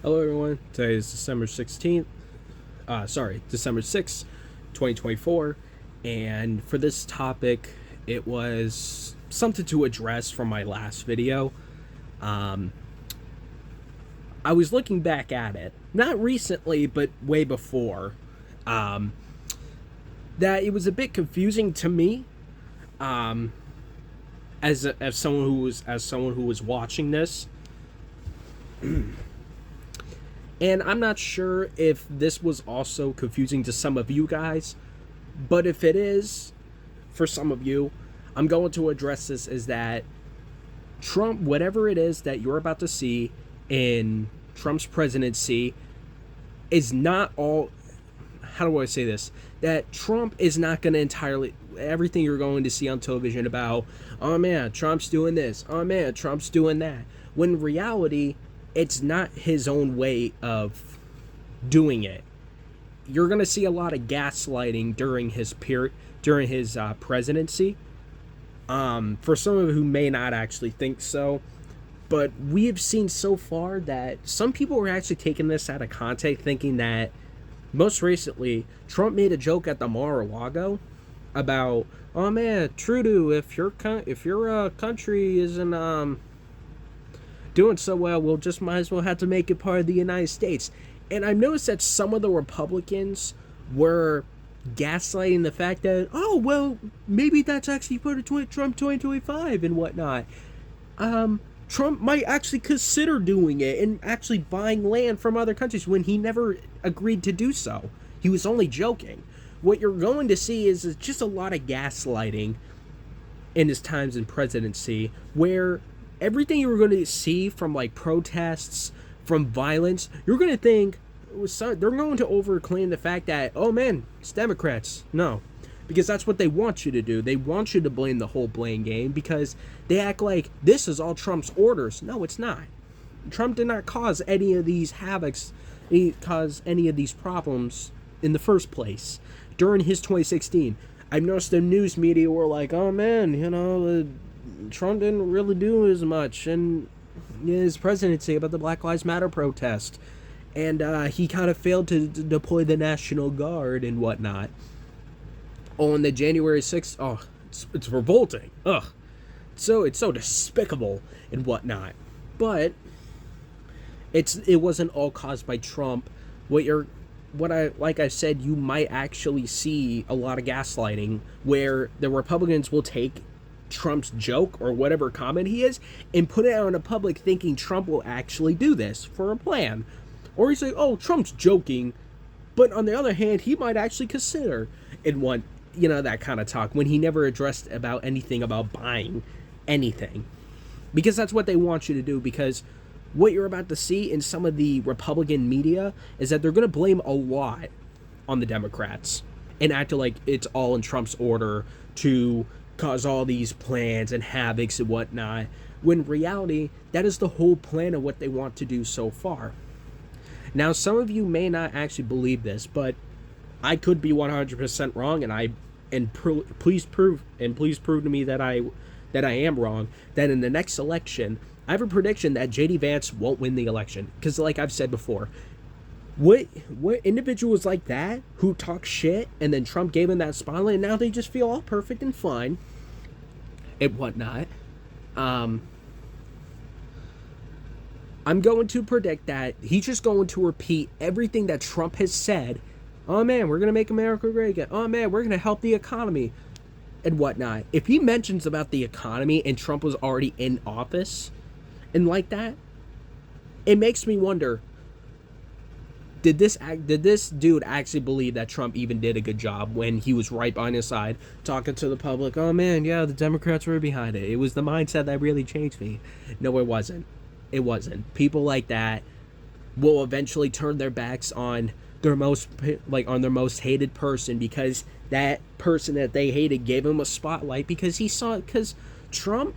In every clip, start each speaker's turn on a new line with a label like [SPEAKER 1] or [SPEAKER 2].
[SPEAKER 1] Hello, everyone. Today is December 16th. December 6th, 2024. And for this topic, it was something to address from my last video. Um, I was looking back at it, not recently, but way before. Um, that it was a bit confusing to me. Um, as someone who was watching this. And I'm not sure if this was also confusing to some of you guys, but if it is, for some of you, I'm going to address this as that Trump, whatever it is that you're about to see in Trump's presidency, is not all. How do I say this? That Trump is not going to entirely. Everything you're going to see on television about, oh man, Trump's doing this, oh man, Trump's doing that. When in reality, it's not his own way of doing it. You're going to see a lot of gaslighting during his presidency. For some of you who may not actually think so, but we have seen so far that some people were actually taking this out of context, thinking that most recently Trump made a joke at the Mar-a-Lago about, oh man, Trudeau, if your country isn't doing so well, we'll just might as well have to make it part of the United States. And I've noticed that some of the Republicans were gaslighting the fact that, oh, well, maybe that's actually part of Trump 2025 and whatnot. Trump might actually consider doing it and actually buying land from other countries when he never agreed to do so. He was only joking. What you're going to see is just a lot of gaslighting in his times in presidency, where everything you're going to see from like protests, from violence, you're going to think they're going to overclaim the fact that, oh man, it's Democrats. No, because that's what they want you to do. They want you to blame the whole blame game because they act like this is all Trump's orders. No, it's not. Trump did not cause any of these havocs, cause any of these problems in the first place during his 2016. I've noticed the news media were like, oh man, Trump didn't really do as much in his presidency about the Black Lives Matter protest. And he kind of failed to deploy the National Guard and whatnot. On the January 6th, it's revolting. Ugh. It's so despicable and whatnot. But it wasn't all caused by Trump. Like I said, you might actually see a lot of gaslighting where the Republicans will take Trump's joke or whatever comment he is and put it out in the public thinking Trump will actually do this for a plan. Or you say, oh, Trump's joking, but on the other hand, he might actually consider that kind of talk when he never addressed about anything about buying anything. Because that's what they want you to do, because what you're about to see in some of the Republican media is that they're going to blame a lot on the Democrats and act like it's all in Trump's order to cause all these plans and havocs and whatnot, when in reality, that is the whole plan of what they want to do so far. Now, some of you may not actually believe this, but I could be 100% wrong, please prove to me that I am wrong. That in the next election, I have a prediction that JD Vance won't win the election, because like I've said before, what individuals like that who talk shit and then Trump gave them that spotlight and now they just feel all perfect and fine and whatnot. I'm going to predict that he's just going to repeat everything that Trump has said. Oh man, we're going to make America great again. Oh man, we're going to help the economy and whatnot. If he mentions about the economy and Trump was already in office and like that, it makes me wonder, did this dude actually believe that Trump even did a good job when he was right on his side talking to the public? Oh man, yeah, the Democrats were behind it. It was the mindset that really changed me. No, it wasn't. It wasn't. People like that will eventually turn their backs on their most hated person, because that person that they hated gave him a spotlight because Trump,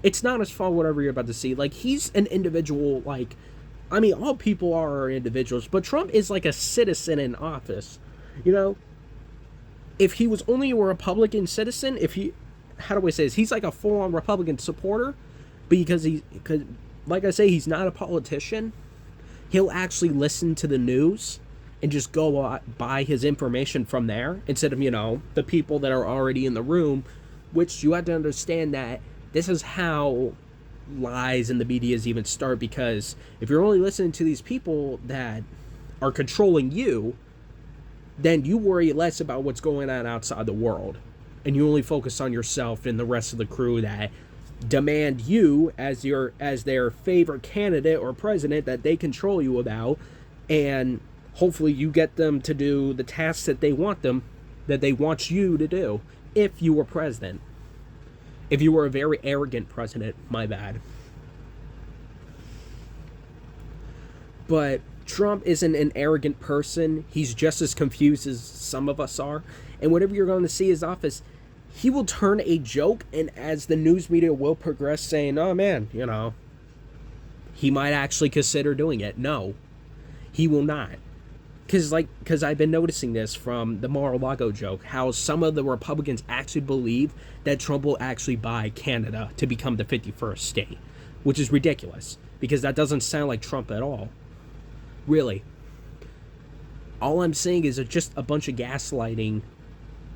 [SPEAKER 1] it's not his fault whatever you're about to see. Like, he's an individual, all people are individuals, but Trump is like a citizen in office. If he was only a Republican citizen, he's like a full-on Republican supporter, because like I say, he's not a politician. he'll actually listen to the news and just go buy his information from there instead of, the people that are already in the room, which you have to understand that this is how lies in the medias even start, because if you're only listening to these people that are controlling you, then you worry less about what's going on outside the world, and you only focus on yourself and the rest of the crew that demand you as their favorite candidate or president that they control you about, and hopefully you get them to do the tasks that they want you to do. If you were president, if you were a very arrogant president, my bad. But Trump isn't an arrogant person. He's just as confused as some of us are. And whenever you're going to see his office, he will turn a joke, and as the news media will progress, saying, oh man, he might actually consider doing it. No, he will not. Because I've been noticing this from the Mar-a-Lago joke, how some of the Republicans actually believe that Trump will actually buy Canada to become the 51st state, which is ridiculous, because that doesn't sound like Trump at all. Really. All I'm saying is just a bunch of gaslighting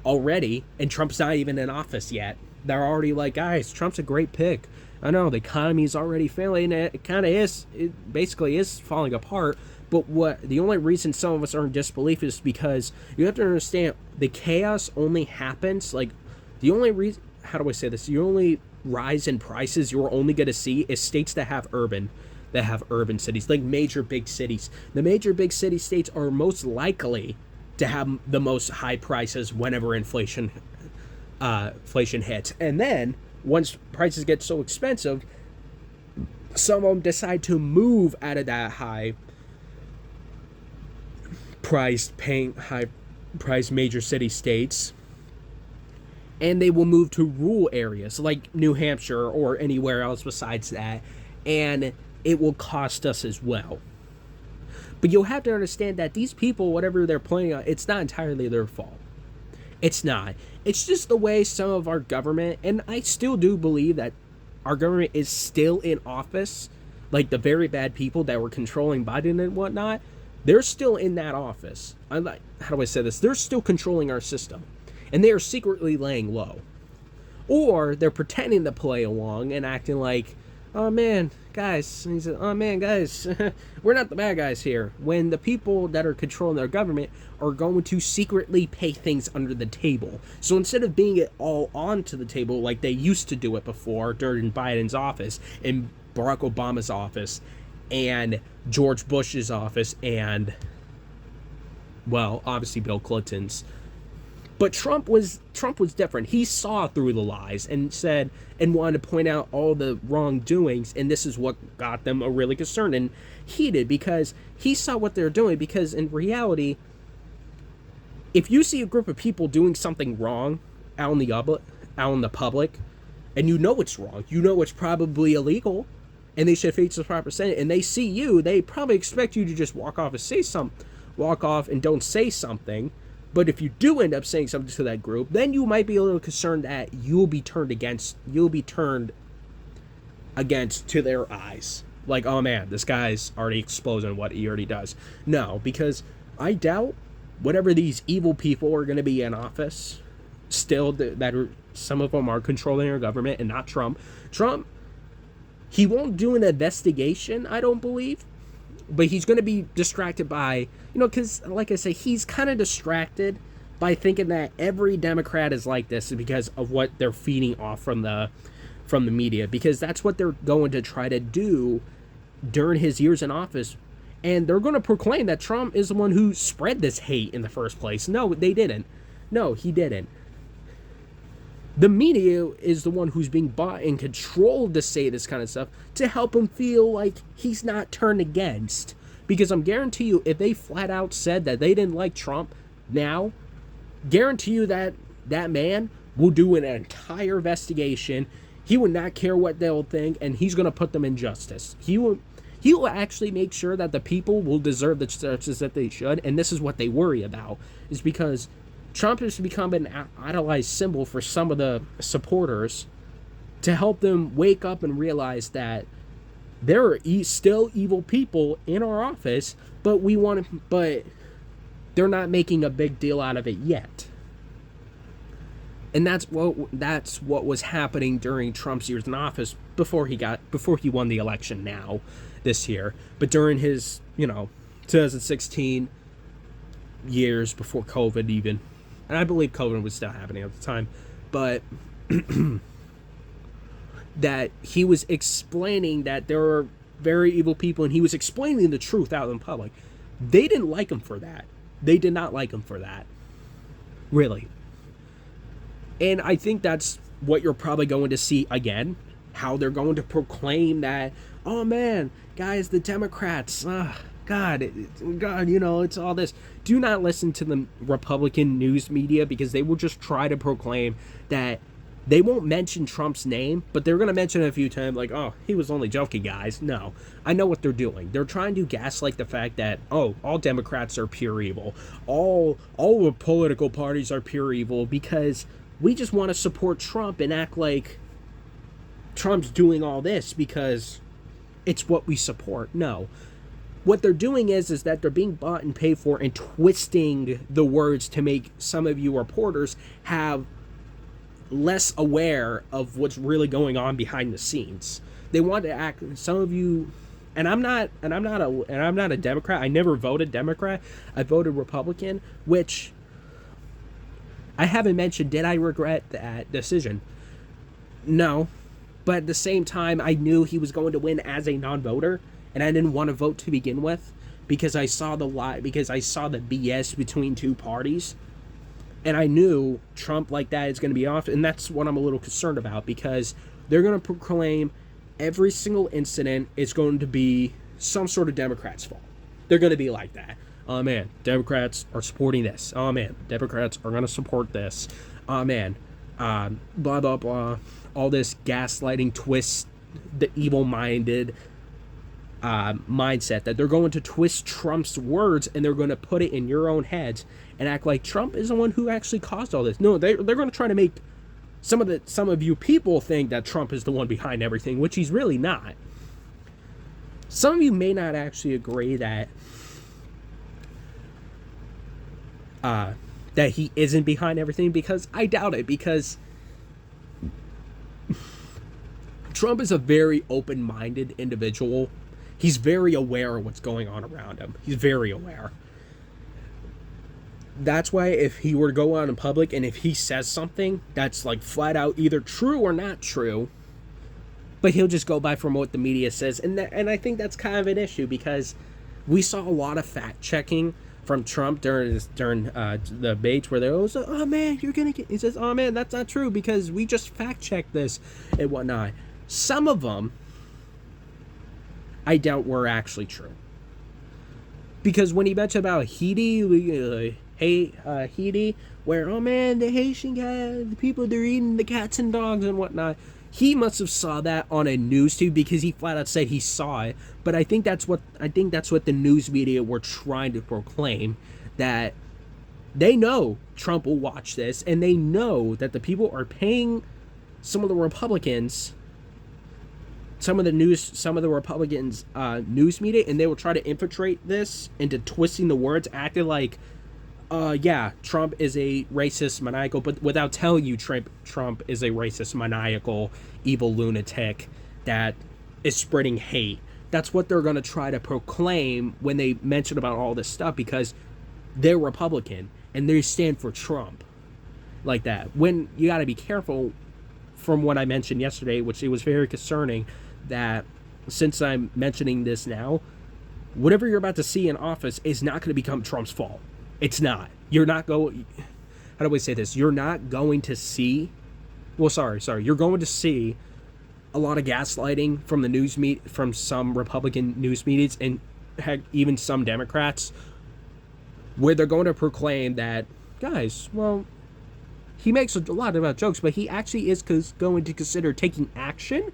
[SPEAKER 1] already, and Trump's not even in office yet. They're already like, guys, Trump's a great pick. I know, the economy's already failing, and it kind of is. It basically is falling apart. But the only reason some of us are in disbelief is because you have to understand the chaos only happens, the only reason, how do I say this? The only rise in prices you're only going to see is states that have urban cities, like major big cities. The major big city states are most likely to have the most high prices whenever inflation hits. And then once prices get so expensive, some of them decide to move out of that high price major city states, and they will move to rural areas like New Hampshire or anywhere else besides that, and it will cost us as well. But you'll have to understand that these people, whatever they're playing on, it's not entirely their fault. It's not. It's just the way some of our government, and I still do believe that our government is still in office, like the very bad people that were controlling Biden and whatnot, they're still in that office. How do I say this? They're still controlling our system, and they are secretly laying low. Or they're pretending to play along and acting like, oh man, guys, and he said, oh man, guys, we're not the bad guys here. When the people that are controlling their government are going to secretly pay things under the table. So instead of being it all onto the table like they used to do it before during Biden's office and Barack Obama's office and George Bush's office and, well, obviously Bill Clinton's. But Trump was different. He saw through the lies and said and wanted to point out all the wrongdoings, and this is what got them really concerned and heated, because he saw what they're doing. Because in reality, if you see a group of people doing something wrong out in the public, and you know it's wrong, you know it's probably illegal, and they should face the proper sentence, and they see you, they probably expect you to just walk off and don't say something. But if you do end up saying something to that group, then you might be a little concerned that you'll be turned against to their eyes. Like, oh man, this guy's already exposing what he already does. No, because I doubt whatever these evil people are going to be in office, still some of them are controlling our government and not Trump. Trump, he won't do an investigation, I don't believe. But he's going to be distracted by, because, like I say, he's kind of distracted by thinking that every Democrat is like this because of what they're feeding off from the media. Because that's what they're going to try to do during his years in office. And they're going to proclaim that Trump is the one who spread this hate in the first place. No, they didn't. No, he didn't. The media is the one who's being bought and controlled to say this kind of stuff to help him feel like he's not turned against. Because I'm guarantee you, if they flat out said that they didn't like Trump now, guarantee you that that man will do an entire investigation. He would not care what they'll think, and he's going to put them in justice. He will actually make sure that the people will deserve the justice that they should, and this is what they worry about, is because Trump has become an idolized symbol for some of the supporters to help them wake up and realize that there are still evil people in our office, but but they're not making a big deal out of it yet. And that's what was happening during Trump's years in office before he won the election now this year. But during his, 2016 years before COVID even, and I believe COVID was still happening at the time, but that he was explaining that there are very evil people, and he was explaining the truth out in public. They didn't like him for that. They did not like him for that. Really. And I think that's what you're probably going to see again. How they're going to proclaim that, oh man, guys, the Democrats, God, it's all this. Do not listen to the Republican news media, because they will just try to proclaim that they won't mention Trump's name, but they're going to mention it a few times, like, oh, he was only joking, guys. No, I know what they're doing. They're trying to gaslight the fact that, oh, all Democrats are pure evil. All the political parties are pure evil, because we just want to support Trump and act like Trump's doing all this because it's what we support. No. What they're doing is that they're being bought and paid for and twisting the words to make some of you reporters have less aware of what's really going on behind the scenes. They want to act, some of you, and I'm not a Democrat. I never voted Democrat. I voted Republican, which I haven't mentioned. Did I regret that decision? No. But at the same time, I knew he was going to win as a non-voter, and I didn't want to vote to begin with because I saw the BS between two parties. And I knew Trump like that is going to be off, and that's what I'm a little concerned about, because they're going to proclaim every single incident is going to be some sort of Democrat's fault. They're going to be like that. Oh man, Democrats are supporting this. Oh man, Democrats are going to support this. Oh man, blah, blah, blah. All this gaslighting twist, the evil-minded mindset that they're going to twist Trump's words and they're going to put it in your own heads and act like Trump is the one who actually caused all this. No, they're going to try to make some of you people think that Trump is the one behind everything, which he's really not. Some of you may not actually agree that he isn't behind everything, because I doubt it, because Trump is a very open-minded individual. He's very aware of what's going on around him. He's very aware. That's why if he were to go out in public and if he says something that's like flat out either true or not true, but he'll just go by from what the media says. And I think that's kind of an issue, because we saw a lot of fact checking from Trump during the debates where they're always like, oh man, you're gonna get, he says, oh man, that's not true because we just fact checked this and whatnot. Some of them I doubt were actually true, because when he mentioned about Haiti, Haiti, where, oh man, the Haitian guys, the people, they're eating the cats and dogs and whatnot, he must have saw that on a news tube, because he flat out said he saw it. But I think that's what the news media were trying to proclaim, that they know Trump will watch this, and they know that the people are paying some of the Republicans, some of the Republicans' news media, and they will try to infiltrate this into twisting the words, acting like, yeah, Trump is a racist, maniacal, but without telling you Trump is a racist, maniacal, evil lunatic that is spreading hate. That's what they're going to try to proclaim when they mention about all this stuff, because they're Republican and they stand for Trump like that. When you got to be careful, from what I mentioned yesterday, which it was very concerning, that since I'm mentioning this now, whatever you're about to see in office is not going to become Trump's fault. It's not. You're not going... How do I say this? You're not going to see... Well, sorry. You're going to see a lot of gaslighting from the from some Republican news medias, and heck, even some Democrats, where they're going to proclaim that, guys, well, he makes a lot about jokes, but he actually is going to consider taking action,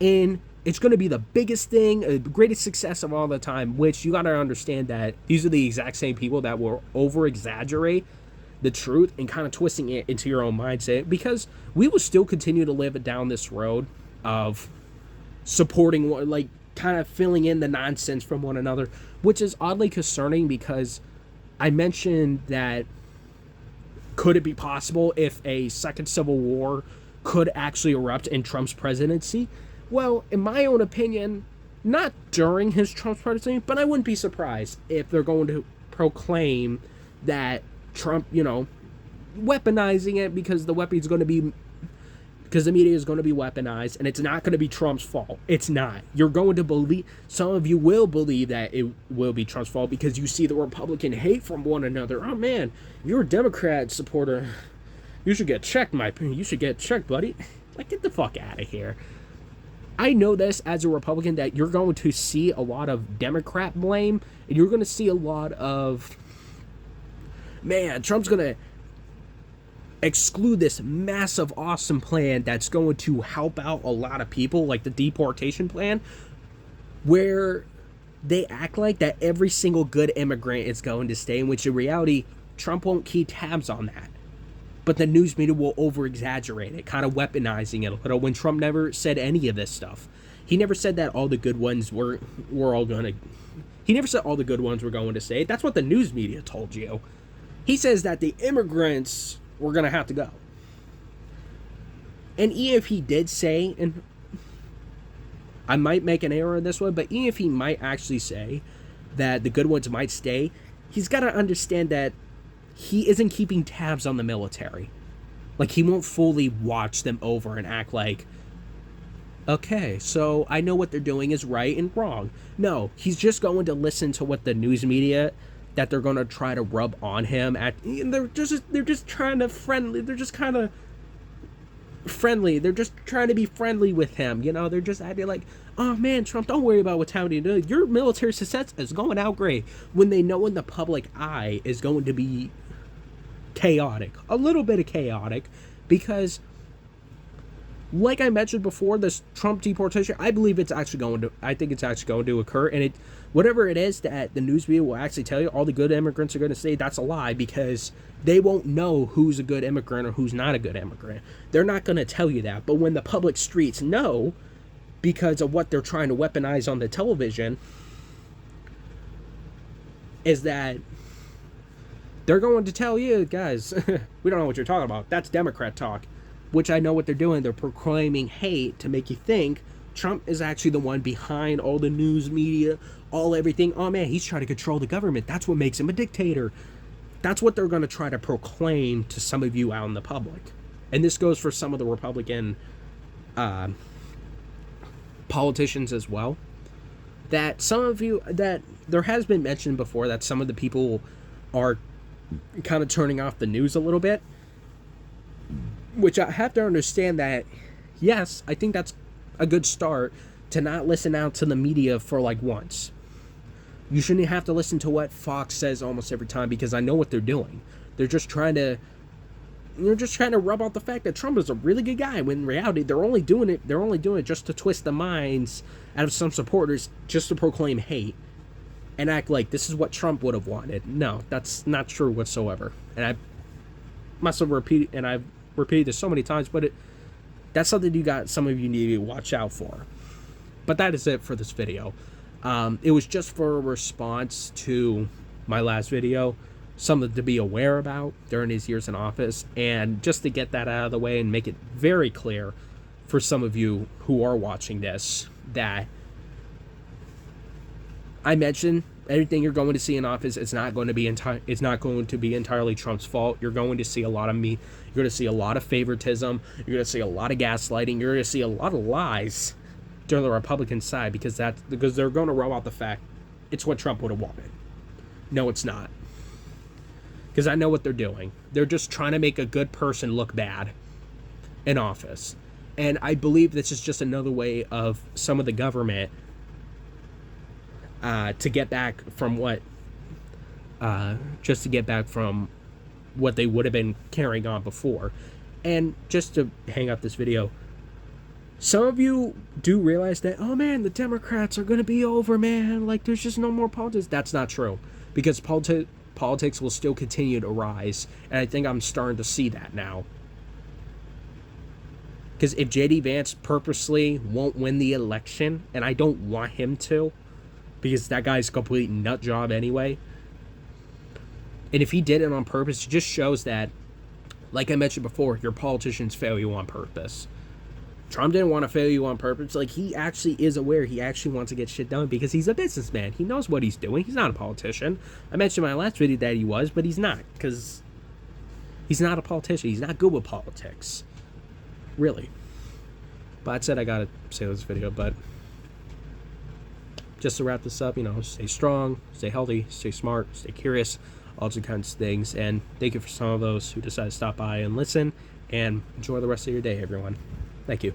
[SPEAKER 1] and it's going to be the biggest thing, the greatest success of all the time, which you got to understand that these are the exact same people that will over-exaggerate the truth and kind of twisting it into your own mindset, because we will still continue to live down this road of supporting, like, kind of filling in the nonsense from one another, which is oddly concerning because I mentioned that could it be possible if a second civil war could actually erupt in Trump's presidency? Well, in my own opinion, not during his Trump's presidency, but I wouldn't be surprised if they're going to proclaim that Trump, weaponizing it because the weapon's going to be because the media is going to be weaponized, and it's not going to be Trump's fault. It's not. You're going to believe, some of you will believe that it will be Trump's fault because you see the Republican hate from one another. Oh man, you're a Democrat supporter. You should get checked, buddy. Like, get the fuck out of here. I know this as a Republican that you're going to see a lot of Democrat blame, and you're going to see a lot of, man, Trump's going to exclude this massive, awesome plan that's going to help out a lot of people, like the deportation plan, where they act like that every single good immigrant is going to stay, in which in reality, Trump won't keep tabs on that. But the news media will over-exaggerate it, kind of weaponizing it a little, when Trump never said any of this stuff. He never said that all the good ones were all going to... He never said all the good ones were going to stay. That's what the news media told you. He says that the immigrants were going to have to go. And even if he did say, and I might make an error in this one, but even if he might actually say that the good ones might stay, he's got to understand that he isn't keeping tabs on the military. Like, he won't fully watch them over and act like, okay, so I know what they're doing is right and wrong. No, he's just going to listen to what the news media that they're going to try to rub on him at. They're just trying to friendly. They're just kind of friendly. They're just trying to be friendly with him. They're just acting like, oh man, Trump, don't worry about what's happening. Your military success is going out great, when they know in the public eye is going to be chaotic, a little bit of chaotic, because like I mentioned before, this Trump deportation, I think it's actually going to occur, and whatever it is that the news media will actually tell you, all the good immigrants are going to say, that's a lie, because they won't know who's a good immigrant or who's not a good immigrant. They're not going to tell you that, but when the public streets know, because of what they're trying to weaponize on the television, is that they're going to tell you, guys, we don't know what you're talking about. That's Democrat talk, which I know what they're doing. They're proclaiming hate to make you think Trump is actually the one behind all the news media, all everything. Oh man, he's trying to control the government. That's what makes him a dictator. That's what they're going to try to proclaim to some of you out in the public. And this goes for some of the Republican politicians as well. That some of you, that there has been mentioned before that some of the people are kind of turning off the news a little bit, which I have to understand that, yes, I think that's a good start, to not listen out to the media for like once. You shouldn't have to listen to what Fox says almost every time, because I know what they're doing. They're just trying to rub out the fact that Trump is a really good guy, when in reality they're only doing it just to twist the minds out of some supporters, just to proclaim hate and act like this is what Trump would have wanted. No, that's not true whatsoever. And I must have repeated, and I've repeated this so many times, but that's something some of you need to watch out for. But that is it for this video. It was just for a response to my last video, something to be aware about during his years in office, and just to get that out of the way and make it very clear for some of you who are watching this that I mentioned everything you're going to see in office. It's not going to be entirely Trump's fault. You're going to see a lot of You're going to see a lot of favoritism. You're going to see a lot of gaslighting. You're going to see a lot of lies during the Republican side, because they're going to rub out the fact it's what Trump would have wanted. No, it's not. Because I know what they're doing. They're just trying to make a good person look bad in office. And I believe this is just another way of some of the government to get back from what they would have been carrying on before. And just to hang up this video, some of you do realize that, oh man, the Democrats are going to be over, man. Like, there's just no more politics. That's not true, because politics will still continue to rise, and I think I'm starting to see that now. Because if JD Vance purposely won't win the election, and I don't want him to, because that guy's a complete nut job anyway, and if he did it on purpose, it just shows that, like I mentioned before, your politicians fail you on purpose. Trump didn't want to fail you on purpose. Like, he actually is aware. He actually wants to get shit done because he's a businessman. He knows what he's doing. He's not a politician. I mentioned in my last video that he was, but he's not, because he's not a politician. He's not good with politics. Really. But that said, I gotta say this video, but just to wrap this up, stay strong, stay healthy, stay smart, stay curious, all those kinds of things. And thank you for some of those who decided to stop by and listen, and enjoy the rest of your day, everyone. Thank you.